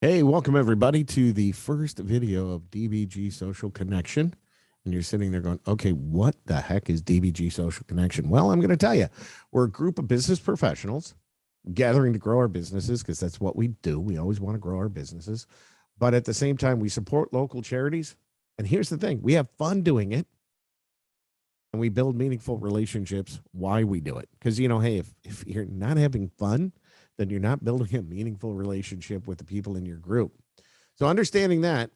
Hey, welcome everybody to the first video of DBG Social Connection. And you're sitting there going, okay, what the heck is DBG Social Connection? Well, I'm going to tell you, we're a group of business professionals gathering to grow our businesses because that's what we do. We always want to grow our businesses. But at the same time, we support local charities. And here's the thing, we have fun doing it. And we build meaningful relationships why we do it. Because, hey, if you're not having fun, then you're not building a meaningful relationship with the people in your group. So understanding that,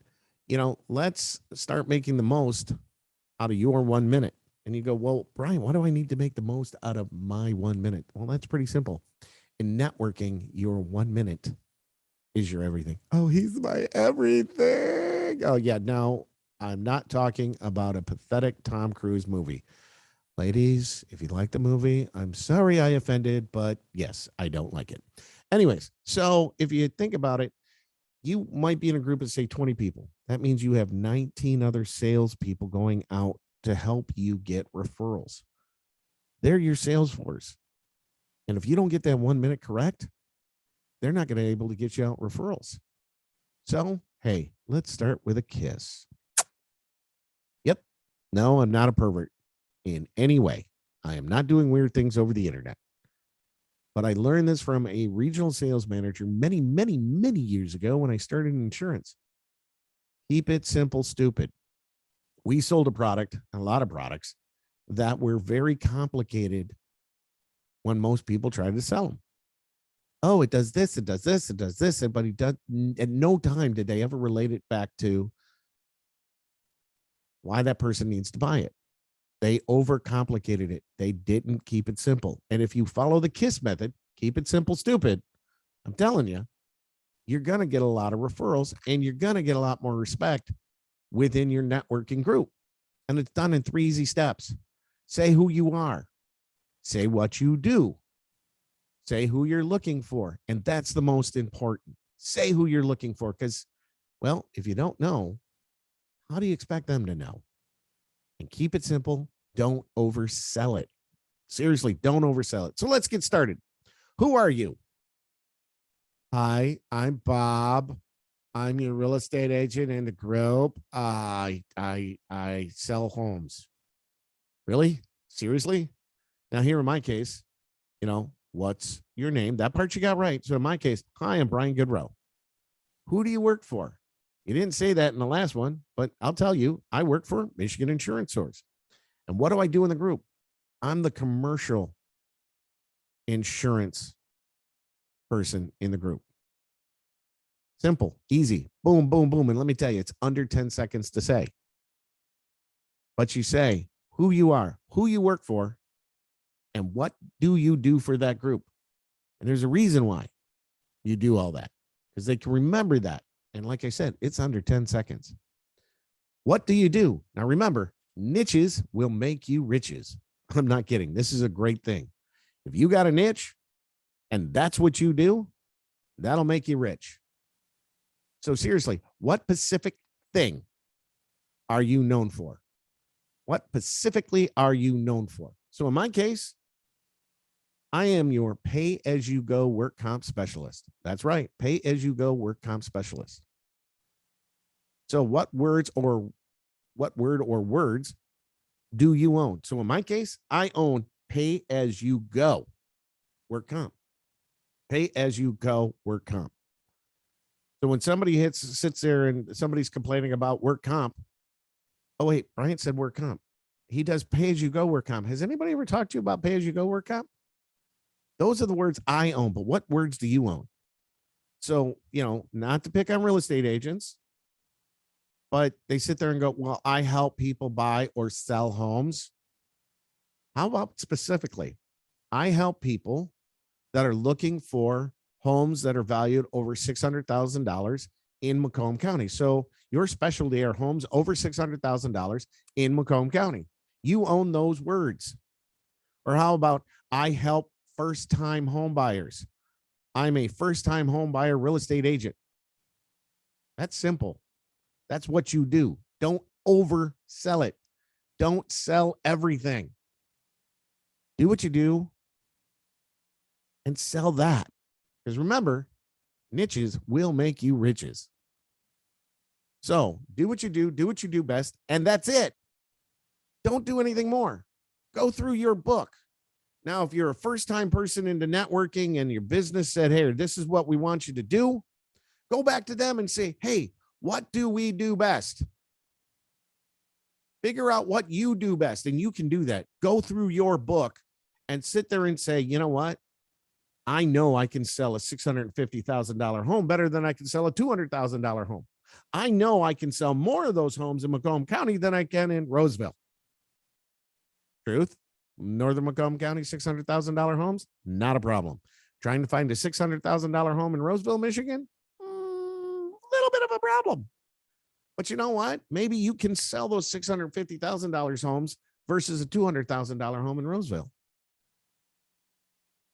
let's start making the most out of your 1 minute. And you go, well, Brian, why do I need to make the most out of my 1 minute? Well, that's pretty simple. In networking, your 1 minute is your everything. Oh, he's my everything. Oh, yeah. No, I'm not talking about a pathetic Tom Cruise movie. Ladies, if you like the movie, I'm sorry I offended, but yes, I don't like it. Anyways, so if you think about it, you might be in a group of, say, 20 people. That means you have 19 other salespeople going out to help you get referrals. They're your sales force. And if you don't get that 1 minute correct, they're not going to be able to get you out referrals. So, hey, let's start with a kiss. Yep. No, I'm not a pervert in any way. I am not doing weird things over the internet. But I learned this from a regional sales manager many, many, many years ago when I started in insurance. Keep it simple, stupid. We sold a product, a lot of products that were very complicated when most people tried to sell them. Oh, it does this, it does this, it does this. But it does, at no time did they ever relate it back to why that person needs to buy it. They overcomplicated it. They didn't keep it simple. And if you follow the KISS method, keep it simple, stupid, I'm telling you, you're going to get a lot of referrals and you're going to get a lot more respect within your networking group. And it's done in 3 easy steps. Say who you are. Say what you do. Say who you're looking for. And that's the most important. Say who you're looking for because, well, if you don't know, how do you expect them to know? And keep it simple. Don't oversell it. Seriously, don't oversell it. So let's get started. Who are you? Hi, I'm Bob. I'm your real estate agent in the group. I sell homes. Really? Seriously? Now here in my case, what's your name? That part you got right. So in my case, hi, I'm Brian Goodrow. Who do you work for? You didn't say that in the last one, but I'll tell you, I work for Michigan Insurance Source. And what do I do in the group? I'm the commercial insurance person in the group. Simple, easy, boom, boom, boom. And let me tell you, it's under 10 seconds to say. But you say who you are, who you work for, and what do you do for that group? And there's a reason why you do all that, because they can remember that. And like I said, it's under 10 seconds. What do you do? Now, remember, niches will make you riches. I'm not kidding. This is a great thing. If you got a niche and that's what you do, that'll make you rich. So seriously, what specific thing are you known for? What specifically are you known for? So in my case, I am your pay-as-you-go work comp specialist. That's right, pay-as-you-go work comp specialist. So what word or words do you own? So in my case, I own pay-as-you-go work comp. Pay-as-you-go work comp. So when somebody sits there and somebody's complaining about work comp, oh wait, Brian said work comp. He does pay-as-you-go work comp. Has anybody ever talked to you about pay-as-you-go work comp? Those are the words I own, but what words do you own? So, not to pick on real estate agents, but they sit there and go, well, I help people buy or sell homes. How about specifically? I help people that are looking for homes that are valued over $600,000 in Macomb County. So your specialty are homes over $600,000 in Macomb County. You own those words. Or how about I help first-time home buyers? I'm a first-time home buyer real estate agent. That's simple. That's what you do. Don't oversell it. Don't sell everything. Do what you do and sell that. Because remember, Niches will make you riches. So do what you do best, and that's it. Don't do anything more. Go through your book. Now, if you're a first-time person into networking and your business said, hey, this is what we want you to do, go back to them and say, hey, what do we do best? Figure out what you do best, and you can do that. Go through your book and sit there and say, you know what? I know I can sell a $650,000 home better than I can sell a $200,000 home. I know I can sell more of those homes in Macomb County than I can in Roseville. Truth, Northern Macomb County, $600,000 homes, not a problem. Trying to find a $600,000 home in Roseville, Michigan, a little bit of a problem. But you know what? Maybe you can sell those $650,000 homes versus a $200,000 home in Roseville.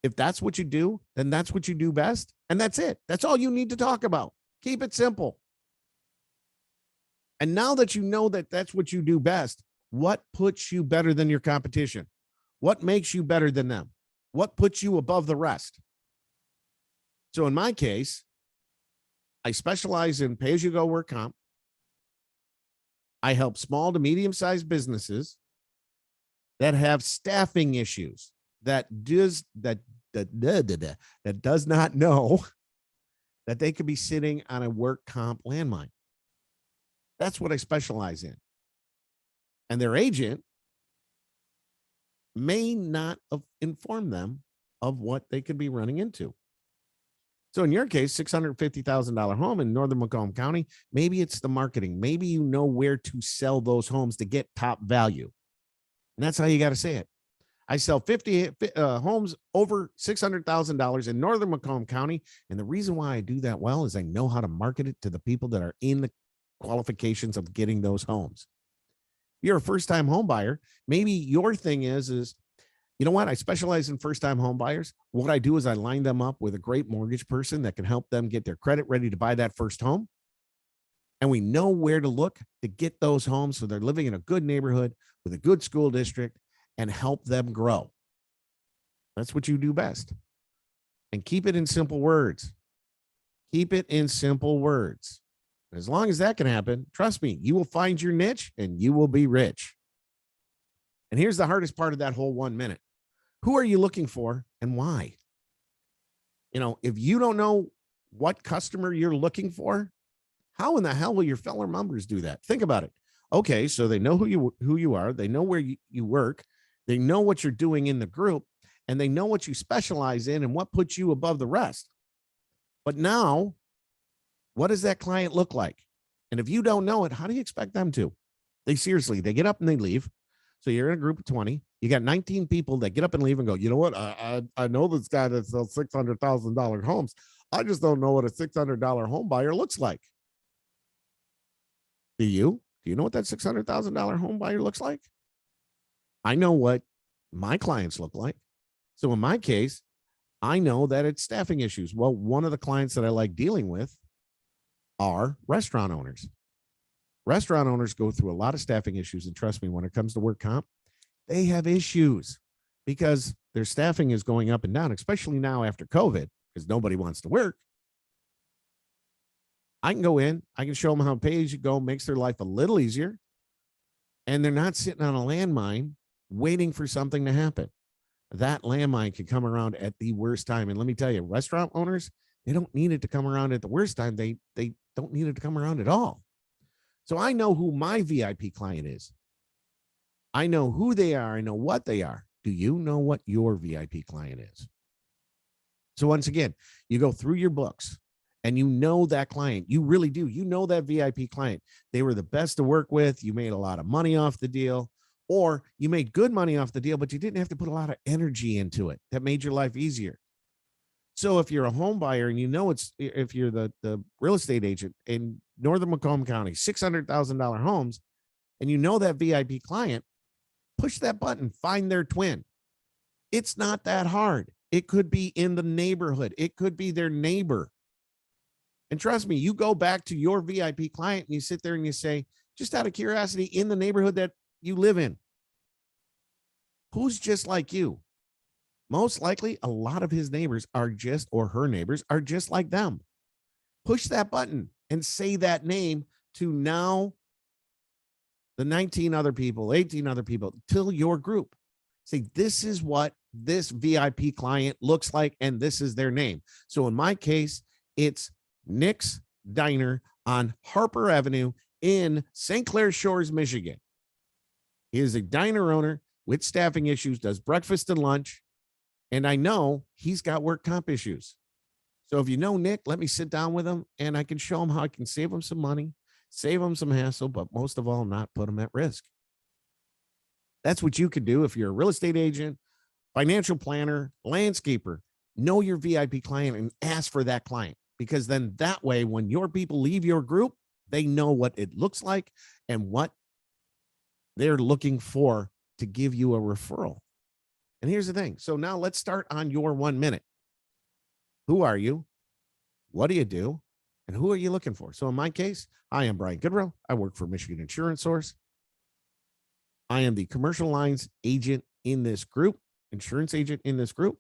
If that's what you do, then that's what you do best. And that's it. That's all you need to talk about. Keep it simple. And now that you know that that's what you do best, what puts you better than your competition? What makes you better than them? What puts you above the rest? So in my case, I specialize in pay-as-you-go work comp. I help small to medium-sized businesses that have staffing issues, that does not know that they could be sitting on a work comp landmine. That's what I specialize in. And their agent may not have informed them of what they could be running into. So in your case, $650,000 home in Northern Macomb County, maybe it's the marketing. Maybe you know where to sell those homes to get top value. And that's how you got to say it. I sell 50 homes over $600,000 in Northern Macomb County. And the reason why I do that well is I know how to market it to the people that are in the qualifications of getting those homes. You're a first-time home buyer. Maybe your thing is, you know what? I specialize in first-time home buyers. What I do is I line them up with a great mortgage person that can help them get their credit ready to buy that first home. And we know where to look to get those homes so they're living in a good neighborhood with a good school district and help them grow. That's what you do best. And keep it in simple words. Keep it in simple words. As long as that can happen, trust me, you will find your niche and you will be rich. And here's the hardest part of that whole 1 minute. Who are you looking for and why? You know, if you don't know what customer you're looking for, how in the hell will your fellow members do that? Think about it. Okay, so they know who you are. They know where you work. They know what you're doing in the group, and they know what you specialize in and what puts you above the rest. But now, what does that client look like? And if you don't know it, how do you expect them to? They get up and they leave. So you're in a group of 20. You got 19 people that get up and leave and go, you know what? I know this guy that sells $600,000 homes. I just don't know what a $600 home buyer looks like. Do you? Do you know what that $600,000 home buyer looks like? I know what my clients look like. So in my case, I know that it's staffing issues. Well, one of the clients that I like dealing with are restaurant owners. Restaurant owners go through a lot of staffing issues. And trust me, when it comes to work comp, they have issues because their staffing is going up and down, especially now after COVID, because nobody wants to work. I can go in, I can show them how pay-as-you-go makes their life a little easier. And they're not sitting on a landmine waiting for something to happen. That landmine can come around at the worst time. And let me tell you, restaurant owners, they don't need it to come around at the worst time. They don't need it to come around at all. So I know who my VIP client is. I know who they are. I know what they are. Do you know what your VIP client is? So once again, you go through your books and you know that client. You really do. You know that VIP client. They were the best to work with. You made a lot of money off the deal, or you made good money off the deal, but you didn't have to put a lot of energy into it. That made your life easier. So if you're a home buyer and you know if you're the real estate agent in Northern Macomb County, $600,000 homes, and you know that VIP client, push that button, find their twin. It's not that hard. It could be in the neighborhood. It could be their neighbor. And trust me, you go back to your VIP client and you sit there and you say, just out of curiosity, in the neighborhood that you live in, who's just like you? Most likely, a lot of his neighbors are just, or her neighbors are just like them. Push that button and say that name to now the 19 other people, 18 other people, till your group. Say, this is what this VIP client looks like, and this is their name. So in my case, it's Nick's Diner on Harper Avenue in St. Clair Shores, Michigan. He is a diner owner with staffing issues, does breakfast and lunch, and I know he's got work comp issues. So if you know Nick, let me sit down with him, and I can show him how I can save him some money, save him some hassle, but most of all, not put him at risk. That's what you could do if you're a real estate agent, financial planner, landscaper. Know your VIP client and ask for that client, because then that way, when your people leave your group, they know what it looks like and what they're looking for to give you a referral. And here's the thing. So now let's start on your 1 minute. Who are you? What do you do? And who are you looking for? So in my case, I am Brian Goodrow. I work for Michigan Insurance Source. I am the commercial lines agent in this group, insurance agent in this group.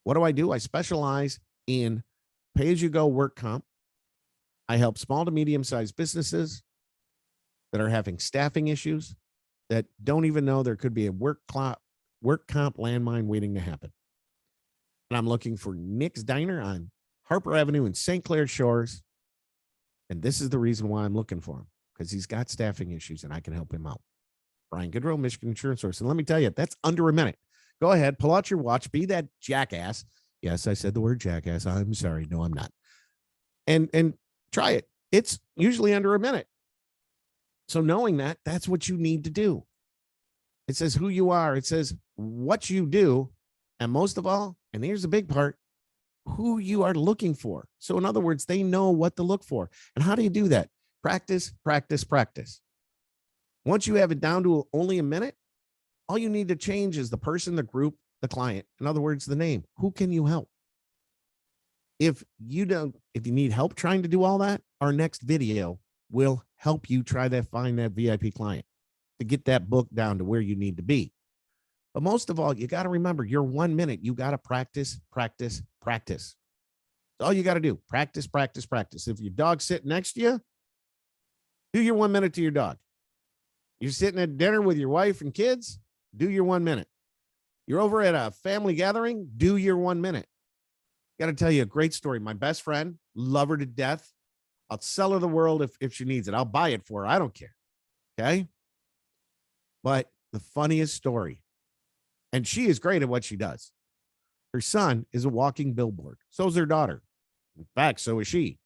What do? I specialize in pay-as-you-go work comp. I help small to medium-sized businesses that are having staffing issues, that don't even know there could be a work comp landmine waiting to happen. And I'm looking for Nick's Diner on Harper Avenue in St. Clair Shores. And this is the reason why I'm looking for him, because he's got staffing issues and I can help him out. Brian Goodrow, Michigan Insurance Source. And let me tell you, that's under a minute. Go ahead, pull out your watch, be that jackass. Yes, I said the word jackass. I'm sorry. No, I'm not. And try it. It's usually under a minute. So knowing that, that's what you need to do. It says who you are. It says what you do. And most of all, and here's the big part, who you are looking for. So in other words, they know what to look for. And how do you do that? Practice, practice, practice. Once you have it down to only a minute, all you need to change is the person, the group, the client. In other words, the name. Who can you help? If you need help trying to do all that, our next video will help you try to find that VIP client to get that book down to where you need to be. But most of all, you got to remember your 1 minute. You got to practice, practice, practice. That's all you got to do. Practice, practice, practice. If your dog's sitting next to you, do your 1 minute to your dog. You're sitting at dinner with your wife and kids, do your 1 minute. You're over at a family gathering, do your 1 minute. Got to tell you a great story. My best friend, love her to death. I'll sell her the world if she needs it. I'll buy it for her. I don't care. Okay. But the funniest story, and she is great at what she does. Her son is a walking billboard. So is her daughter. In fact, so is she.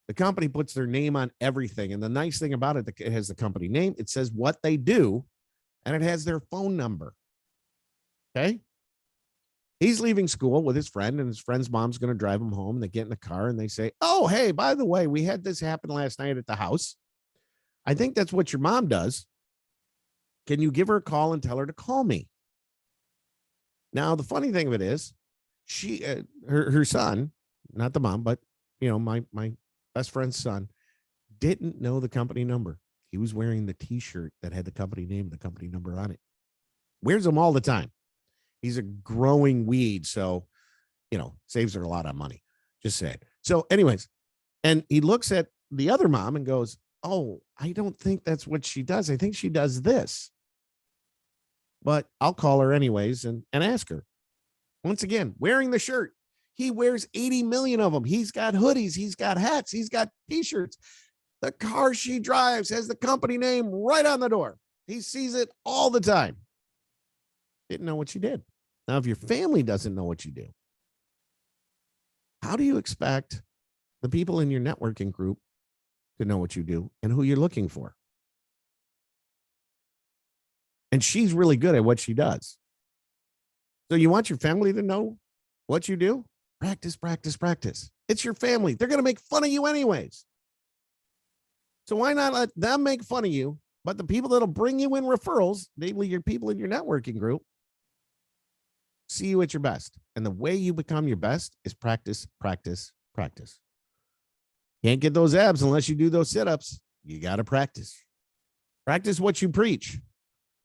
The company puts their name on everything. And the nice thing about it, it has the company name. It says what they do, and it has their phone number. Okay. He's leaving school with his friend, and his friend's mom's going to drive him home. They get in the car and they say, oh, hey, by the way, we had this happen last night at the house. I think that's what your mom does. Can you give her a call and tell her to call me? Now, the funny thing of it is, her son, not the mom, but my best friend's son, didn't know the company number. He was wearing the T-shirt that had the company name, the company number on it. Wears them all the time. He's a growing weed, so saves her a lot of money. Just saying. So, anyways, and he looks at the other mom and goes, "Oh, I don't think that's what she does. I think she does this." But I'll call her anyways and ask her. Once again, wearing the shirt. He wears 80 million of them. He's got hoodies. He's got hats. He's got T-shirts. The car she drives has the company name right on the door. He sees it all the time. Didn't know what she did. Now, if your family doesn't know what you do, how do you expect the people in your networking group to know what you do and who you're looking for? And she's really good at what she does. So you want your family to know what you do? Practice, practice, practice. It's your family. They're going to make fun of you anyways. So why not let them make fun of you? But the people that'll bring you in referrals, namely your people in your networking group, see you at your best. And the way you become your best is practice, practice, practice. Can't get those abs unless you do those sit-ups. You got to practice. Practice what you preach,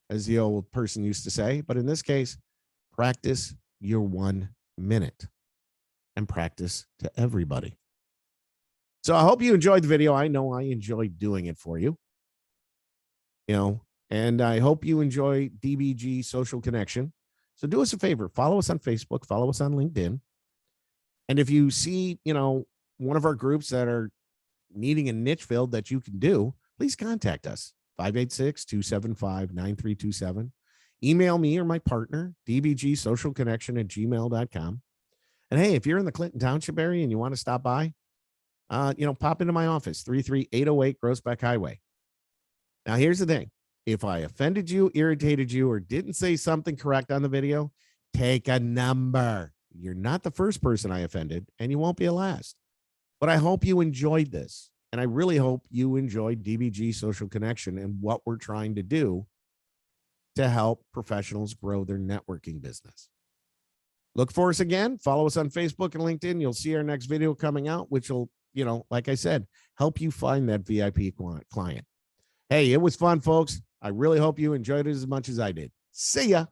as the old person used to say. But in this case, practice your 1 minute and practice to everybody. So I hope you enjoyed the video. I know I enjoyed doing it for you. And I hope you enjoy DBG Social Connection. So do us a favor, follow us on Facebook, follow us on LinkedIn. And if you see, one of our groups that are needing a niche filled that you can do, please contact us, 586-275-9327. Email me or my partner, dbgsocialconnection@gmail.com. And hey, if you're in the Clinton Township area and you want to stop by, pop into my office, 33808 Groesbeck Highway. Now, here's the thing. If I offended you, irritated you, or didn't say something correct on the video, take a number. You're not the first person I offended, and you won't be the last. But I hope you enjoyed this. And I really hope you enjoyed DBG Social Connection and what we're trying to do to help professionals grow their networking business. Look for us again. Follow us on Facebook and LinkedIn. You'll see our next video coming out, which will, like I said, help you find that VIP client. Hey, it was fun, folks. I really hope you enjoyed it as much as I did. See ya.